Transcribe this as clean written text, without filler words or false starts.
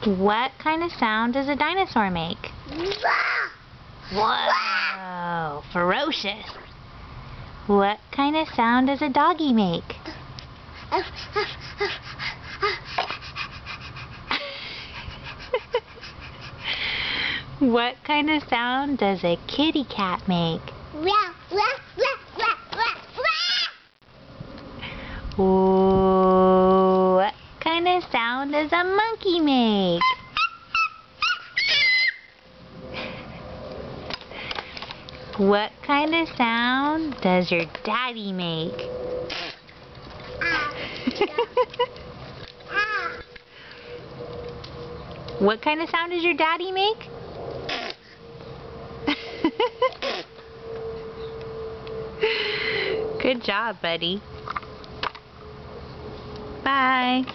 What kind of sound does a dinosaur make? Whoa! Ferocious. What kind of sound does a doggy make? What kind of sound does a kitty cat make? What kind of sound does a monkey make? What kind of sound does your daddy make? What kind of sound does your daddy make? Good job, buddy. Bye.